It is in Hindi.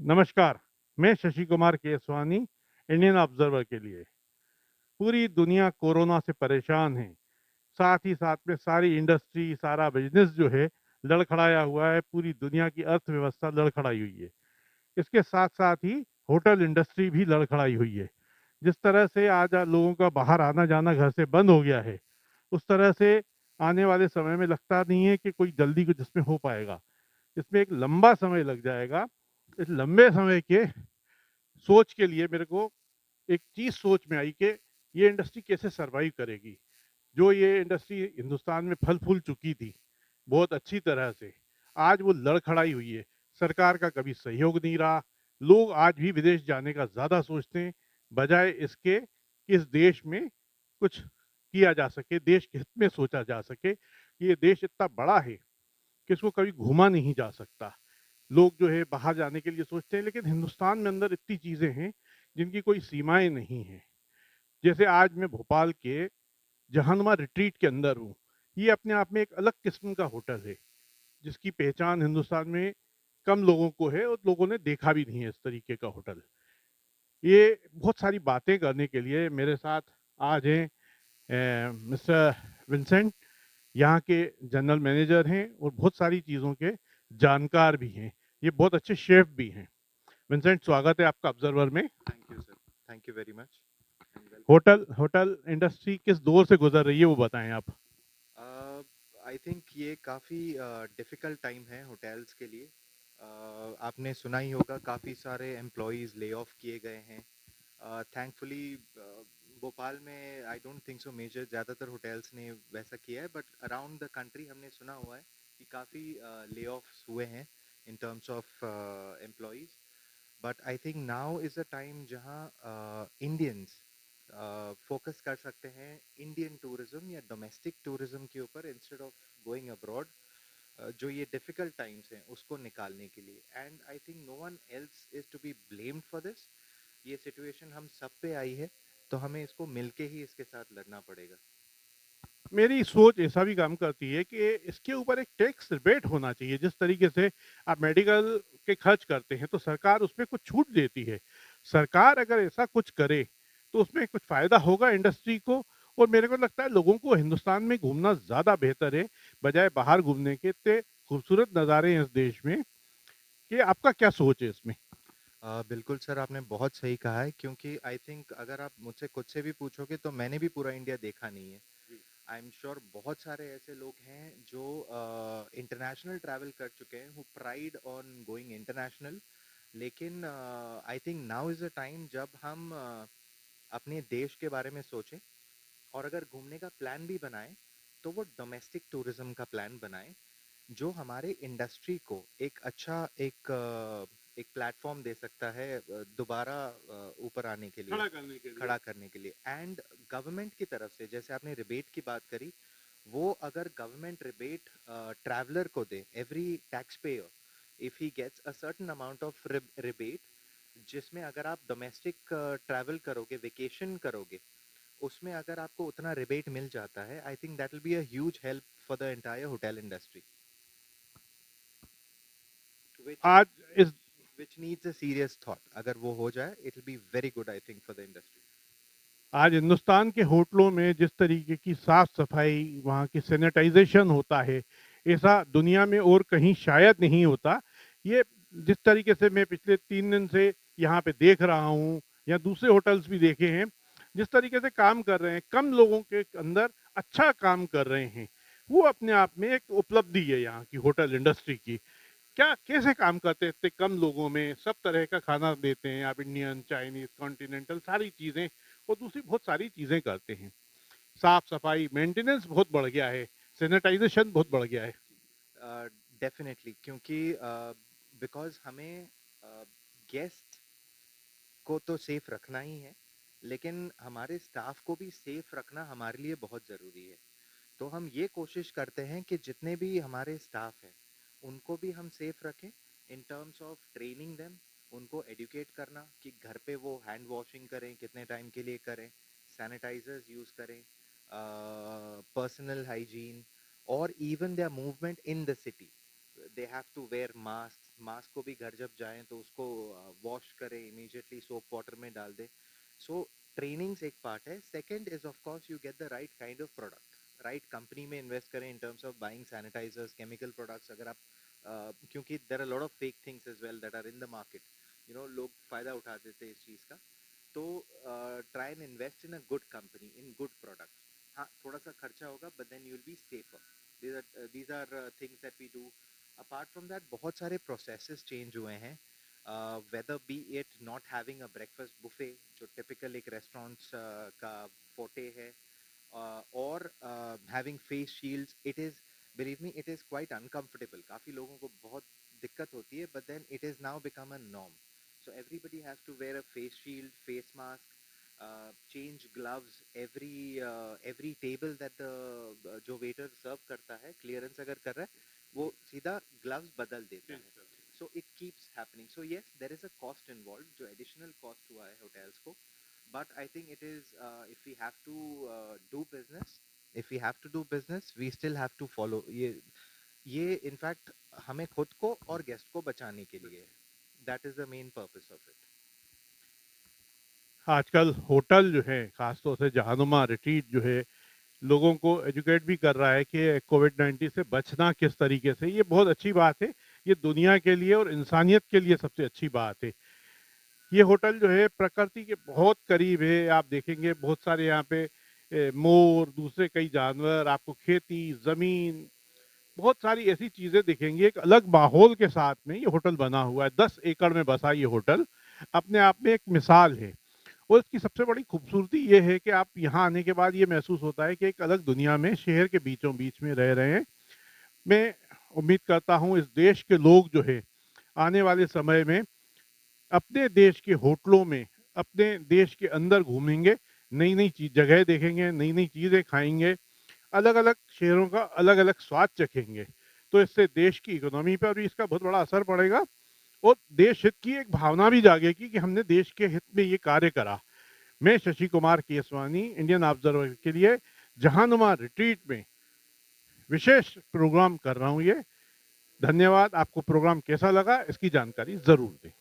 नमस्कार। मैं शशि कुमार केसवानी, इंडियन ऑब्जर्वर के लिए। पूरी दुनिया कोरोना से परेशान है। साथ ही साथ में सारी इंडस्ट्री, सारा बिजनेस जो है लड़खड़ाया हुआ है। पूरी दुनिया की अर्थव्यवस्था लड़खड़ाई हुई है। इसके साथ साथ ही होटल इंडस्ट्री भी लड़खड़ाई हुई है। जिस तरह से आज लोगों का बाहर आना जाना घर से बंद हो गया है, उस तरह से आने वाले समय में लगता नहीं है कि कोई जल्दी कुछ इसमें हो पाएगा। इसमें एक लंबा समय लग जाएगा। इस लंबे समय के सोच के लिए मेरे को एक चीज सोच में आई कि ये इंडस्ट्री कैसे सरवाइव करेगी। जो ये इंडस्ट्री हिंदुस्तान में फल फूल चुकी थी बहुत अच्छी तरह से, आज वो लड़खड़ाई हुई है। सरकार का कभी सहयोग नहीं रहा। लोग आज भी विदेश जाने का ज़्यादा सोचते हैं, बजाय इसके कि इस देश में कुछ किया जा सके, देश के हित में सोचा जा सके कि ये देश इतना बड़ा है कि इसको कभी घूमा नहीं जा सकता। लोग जो है बाहर जाने के लिए सोचते हैं, लेकिन हिंदुस्तान में अंदर इतनी चीज़ें हैं जिनकी कोई सीमाएं नहीं हैं। जैसे आज मैं भोपाल के जहानुमा रिट्रीट के अंदर हूँ। ये अपने आप में एक अलग किस्म का होटल है, जिसकी पहचान हिंदुस्तान में कम लोगों को है और लोगों ने देखा भी नहीं है इस तरीके का होटल। ये बहुत सारी बातें करने के लिए मेरे साथ आज हैं मिस्टर विंसेंट। यहाँ के जनरल मैनेजर हैं और बहुत सारी चीज़ों के जानकार भी हैं। ये बहुत अच्छे शेफ भी हैं। विंसेंट, स्वागत है आपका ऑब्जर्वर में। Thank you sir. Thank you very much and welcome. Hotel hotel industry किस दौर से गुजर रही है वो बताएं आप। आई थिंक ये काफ़ी डिफ़िकल्ट टाइम है होटल्स के लिए। आपने सुना ही होगा काफ़ी सारे एम्प्लॉयज़ ले ऑफ किए गए हैं। थैंकफुली भोपाल में I don't think so major ज़्यादातर होटल्स ने वैसा किया है, बट अराउंड द कंट्री हमने सुना हुआ है कि काफ़ी ले ऑफ्स हुए हैं इन terms of employees. But I think now is a time जहाँ इंडियंस फोकस कर सकते हैं इंडियन टूरिज्म या डोमेस्टिक टूरिज्म के ऊपर इंस्टेड ऑफ गोइंग अब्रॉड। जो ये डिफिकल्ट टाइम्स हैं उसको निकालने के लिए, and I think no one else is to be blamed for this. ये सिचुएशन हम सब पे आई है, तो हमें इसको मिलके ही इसके साथ लड़ना पड़ेगा। मेरी सोच ऐसा भी काम करती है कि इसके ऊपर एक टैक्स रिबेट होना चाहिए। जिस तरीके से आप मेडिकल के खर्च करते हैं तो सरकार उसमें कुछ छूट देती है। सरकार अगर ऐसा कुछ करे तो उसमें कुछ फ़ायदा होगा इंडस्ट्री को। और मेरे को लगता है लोगों को हिंदुस्तान में घूमना ज़्यादा बेहतर है, बजाय बाहर घूमने के। इतने खूबसूरत नज़ारे हैं इस देश में कि आपका क्या सोच है इसमें। बिल्कुल सर, आपने बहुत सही कहा है, क्योंकि आई थिंक अगर आप मुझसे खुद से भी पूछोगे तो मैंने भी पूरा इंडिया देखा नहीं है। आई एम श्योर बहुत सारे ऐसे लोग हैं जो इंटरनेशनल ट्रैवल कर चुके हैं, who pride on going international. लेकिन I think now is a time जब हम अपने देश के बारे में सोचें, और अगर घूमने का प्लान भी बनाएं तो वो डोमेस्टिक टूरिज्म का प्लान बनाएं, जो हमारे इंडस्ट्री को एक अच्छा एक प्लेटफॉर्म दे सकता है दोबारा ऊपर आने के लिए, खड़ा करने के लिए। खड़ा करने के लिए। एंड गवर्नमेंट की तरफ से, जैसे आपने रिबेट की बात करी, वो अगर गवर्नमेंट रिबेट ट्रैवलर को दे, every tax payer if he gets a certain amount of rebate, जिसमें अगर आप डोमेस्टिक ट्रैवल करोगे, वेकेशन करोगे, उसमें अगर आपको उतना रिबेट मिल जाता है, I think that will be a huge help for the entire hotel industry, which आज इस which needs a serious thought. अगर वो हो जाए, it will be very good, I think, for the industry. आज हिंदुस्तान के होटलों में जिस तरीके की साफ सफाई, वहाँ की सैनिटाइजेशन होता है, ऐसा दुनिया में और कहीं शायद नहीं होता। ये जिस तरीके से मैं पिछले 3 दिन से यहाँ पे देख रहा हूँ, या दूसरे होटल्स भी देखे हैं, जिस तरीके से काम कर रहे हैं, कम लोगों के अंदर अच्छा काम कर रहे हैं, वो अपने आप में एक उपलब्धि है यहाँ की होटल इंडस्ट्री की। क्या कैसे काम करते हैं इतने कम लोगों में? सब तरह का खाना देते हैं आप, इंडियन, चाइनीज, कॉन्टिनेंटल, सारी चीज़ें। और दूसरी बहुत सारी चीज़ें करते हैं। साफ सफाई, मेंटेनेंस बहुत बढ़ गया है, सैनिटाइजेशन बहुत बढ़ गया है। डेफिनेटली, क्योंकि बिकॉज हमें गेस्ट को तो सेफ रखना ही है, लेकिन हमारे स्टाफ को भी सेफ रखना हमारे लिए बहुत ज़रूरी है। तो हम ये कोशिश करते हैं कि जितने भी हमारे स्टाफ हैं उनको भी हम सेफ रखें, इन टर्म्स ऑफ ट्रेनिंग देम, उनको एडुकेट करना कि घर पे वो हैंड वॉशिंग करें, कितने टाइम के लिए करें, सैनिटाइजर्स यूज़ करें, पर्सनल हाइजीन, और even their movement in the city, they have to wear mask, mask को भी घर जब जाएं तो उसको वॉश करें, इमीडिएटली सोप वाटर में डाल दें. सो ट्रेनिंग्स एक पार्ट है. Second is of course you get the right kind of product. Right company में इन्वेस्ट करें in terms of buying sanitisers, chemical products. अगर आप क्योंकि there are lot of fake things as well that are in the market, you know, लोग फायदा उठा देते हैं इस चीज़ का. तो try and invest in a good company, in good products. हाँ, थोड़ा सा खर्चा होगा but then you will be safer. these are things that we do. Apart from that, बहुत सारे processes change हुए हैं. Whether be it not having a breakfast buffet जो typical एक restaurants का forte है, or having face shields. It is, believe me, it is quite uncomfortable. काफी लोगों को बहुत दिक्कत होती है, but then it is now become a norm. So everybody has to wear a face shield, face mask, change gloves every table that the जो waiter serve करता है, clearance अगर कर रहा है, वो सीधा gloves बदल देता है. So it keeps happening. So yes, there is a cost involved, जो additional cost हुआ है hotels को. But I think it is, if we have to do business, we still have to follow. ये in fact हमें खुद को और गेस्ट को बचाने के लिए. That is the main purpose of it. आजकल होटल जो है, खासतौर से जहानुमा रिट्रीट जो है, लोगों को एजुकेट भी कर रहा है कि कोविड-19 से बचना किस तरीके से. ये बहुत अच्छी बात है. ये दुनिया के लिए और इंसानियत के लिए सबसे अच्छी बात है. ये होटल जो है प्रकृति के बहुत करीब है. आप देखेंगे बहुत सारे यहाँ पे मोर, दूसरे कई जानवर, आपको खेती, ज़मीन, बहुत सारी ऐसी चीज़ें दिखेंगी. एक अलग माहौल के साथ में ये होटल बना हुआ है. 10 एकड़ में बसा ये होटल अपने आप में एक मिसाल है. और इसकी सबसे बड़ी खूबसूरती ये है कि आप यहाँ आने के बाद ये महसूस होता है कि एक अलग दुनिया में, शहर के बीचों बीच में रह रहे हैं. मैं उम्मीद करता हूँ इस देश के लोग जो है आने वाले समय में अपने देश के होटलों में, अपने देश के अंदर घूमेंगे, नई-नई चीज़ जगह देखेंगे, नई-नई चीज़ें खाएँगे, अलग-अलग शहरों का अलग-अलग स्वाद चखेंगे. तो इससे देश की इकोनॉमी पर भी इसका बहुत बड़ा असर पड़ेगा और देश हित की एक भावना भी जागेगी कि हमने देश के हित में ये कार्य करा. मैं शशि कुमार केसवानी, इंडियन ऑब्जर्वर के लिए जहानुमा रिट्रीट में विशेष प्रोग्राम कर रहा हूँ ये. धन्यवाद. आपको प्रोग्राम कैसा लगा इसकी जानकारी ज़रूर दें.